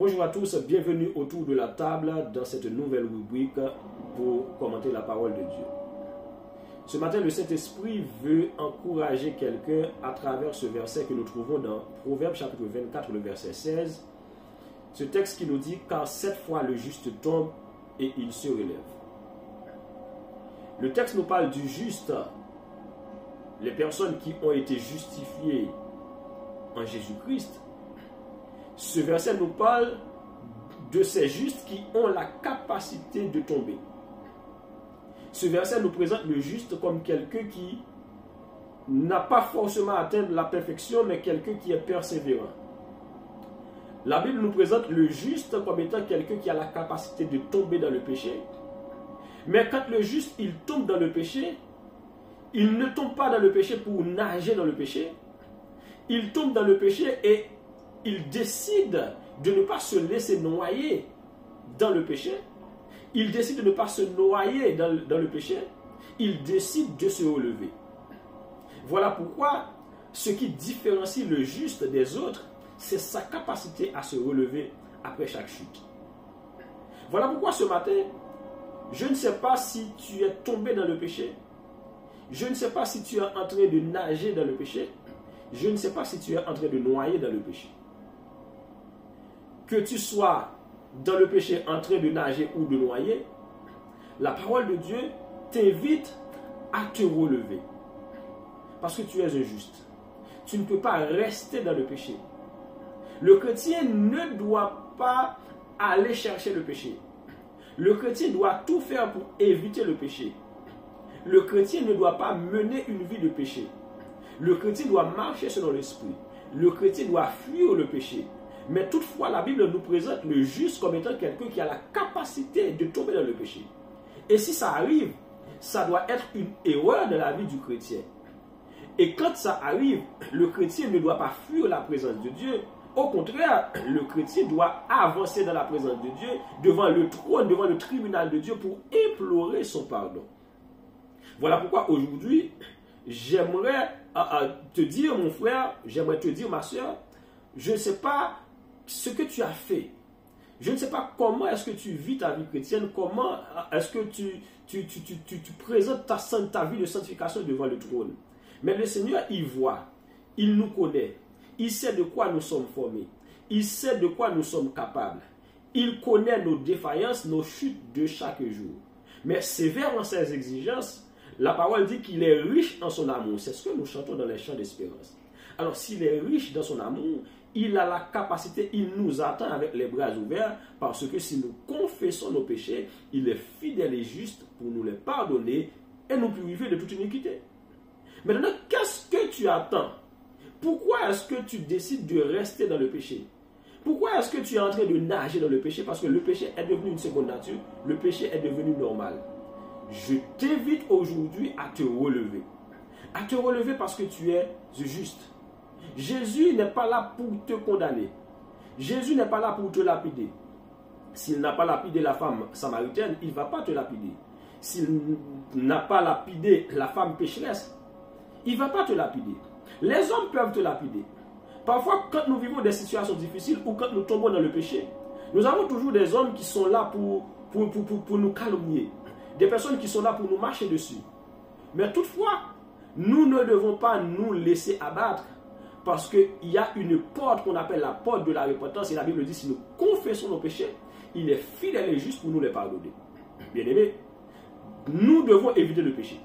Bonjour à tous, bienvenue autour de la table dans cette nouvelle rubrique pour commenter la parole de Dieu. Ce matin, le Saint-Esprit veut encourager quelqu'un à travers ce verset que nous trouvons dans Proverbes chapitre 24, le verset 16. Ce texte qui nous dit « Car 7 fois le juste tombe et il se relève ». Le texte nous parle du juste, les personnes qui ont été justifiées en Jésus-Christ. Ce verset nous parle de ces justes qui ont la capacité de tomber. Ce verset nous présente le juste comme quelqu'un qui n'a pas forcément atteint la perfection, mais quelqu'un qui est persévérant. La Bible nous présente le juste comme étant quelqu'un qui a la capacité de tomber dans le péché. Mais quand le juste, il tombe dans le péché, il ne tombe pas dans le péché pour nager dans le péché. Il tombe dans le péché et il décide de ne pas se laisser noyer dans le péché. Il décide de ne pas se noyer dans le péché. Il décide de se relever. Voilà pourquoi ce qui différencie le juste des autres, c'est sa capacité à se relever après chaque chute. Voilà pourquoi ce matin, je ne sais pas si tu es tombé dans le péché. Je ne sais pas si tu es en train de nager dans le péché. Je ne sais pas si tu es en train de noyer dans le péché. Que tu sois dans le péché en train de nager ou de noyer, la parole de Dieu t'invite à te relever. Parce que tu es injuste. Tu ne peux pas rester dans le péché. Le chrétien ne doit pas aller chercher le péché. Le chrétien doit tout faire pour éviter le péché. Le chrétien ne doit pas mener une vie de péché. Le chrétien doit marcher selon l'esprit. Le chrétien doit fuir le péché. Mais toutefois, la Bible nous présente le juste comme étant quelqu'un qui a la capacité de tomber dans le péché. Et si ça arrive, ça doit être une erreur de la vie du chrétien. Et quand ça arrive, le chrétien ne doit pas fuir la présence de Dieu. Au contraire, le chrétien doit avancer dans la présence de Dieu, devant le trône, devant le tribunal de Dieu pour implorer son pardon. Voilà pourquoi aujourd'hui, j'aimerais te dire, mon frère, j'aimerais te dire, ma soeur, je ne sais pas ce que tu as fait. Je ne sais pas comment est-ce que tu vis ta vie chrétienne, comment est-ce que tu présentes ta vie de sanctification devant le trône. Mais le Seigneur, il voit, il nous connaît, il sait de quoi nous sommes formés, il sait de quoi nous sommes capables. Il connaît nos défaillances, nos chutes de chaque jour. Mais sévère en ses exigences, la parole dit qu'il est riche en son amour. C'est ce que nous chantons dans les chants d'espérance. Alors s'il est riche dans son amour, il a la capacité, il nous attend avec les bras ouverts, parce que si nous confessons nos péchés, il est fidèle et juste pour nous les pardonner et nous purifier de toute iniquité. Maintenant, qu'est-ce que tu attends? Pourquoi est-ce que tu décides de rester dans le péché? Pourquoi est-ce que tu es en train de nager dans le péché? Parce que le péché est devenu une seconde nature, le péché est devenu normal. Je t'invite aujourd'hui à te relever. À te relever parce que tu es juste. Jésus n'est pas là pour te condamner. Jésus n'est pas là pour te lapider. S'il n'a pas lapidé la femme samaritaine, il ne va pas te lapider. S'il n'a pas lapidé la femme pécheresse, il ne va pas te lapider. Les hommes peuvent te lapider. Parfois, quand nous vivons des situations difficiles ou quand nous tombons dans le péché, nous avons toujours des hommes qui sont là pour nous calomnier. Des personnes qui sont là pour nous marcher dessus. Mais toutefois, nous ne devons pas nous laisser abattre. Parce qu'il y a une porte qu'on appelle la porte de la repentance. Et la Bible dit, si nous confessons nos péchés, il est fidèle et juste pour nous les pardonner. Bien aimé, nous devons éviter le péché.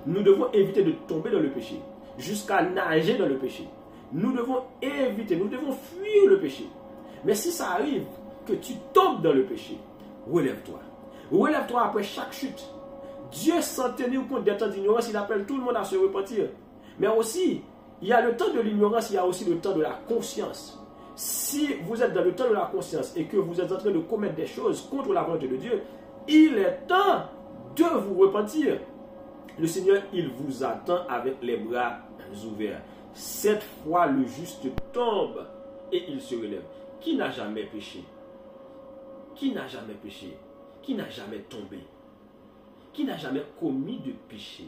Nous devons éviter de tomber dans le péché. Jusqu'à nager dans le péché. Nous devons éviter, nous devons fuir le péché. Mais si ça arrive que tu tombes dans le péché, relève-toi. Relève-toi après chaque chute. Dieu, sans tenir compte des temps d'ignorance, il appelle tout le monde à se repentir. Mais aussi, il y a le temps de l'ignorance, il y a aussi le temps de la conscience. Si vous êtes dans le temps de la conscience et que vous êtes en train de commettre des choses contre la volonté de Dieu, il est temps de vous repentir. Le Seigneur, il vous attend avec les bras ouverts. 7 fois le juste tombe et il se relève. Qui n'a jamais péché? Qui n'a jamais péché? Qui n'a jamais tombé? Qui n'a jamais commis de péché?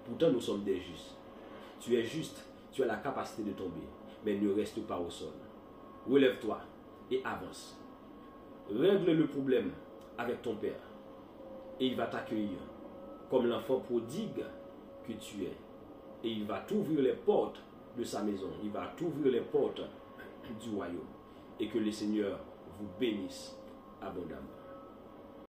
Pourtant, nous sommes des justes. Tu es juste, tu as la capacité de tomber, mais ne reste pas au sol. Relève-toi, et avance. Règle le problème avec ton père et il va t'accueillir comme l'enfant prodigue que tu es. Et il va t'ouvrir les portes de sa maison. Il va t'ouvrir les portes du royaume. Et que le Seigneur vous bénisse abondamment.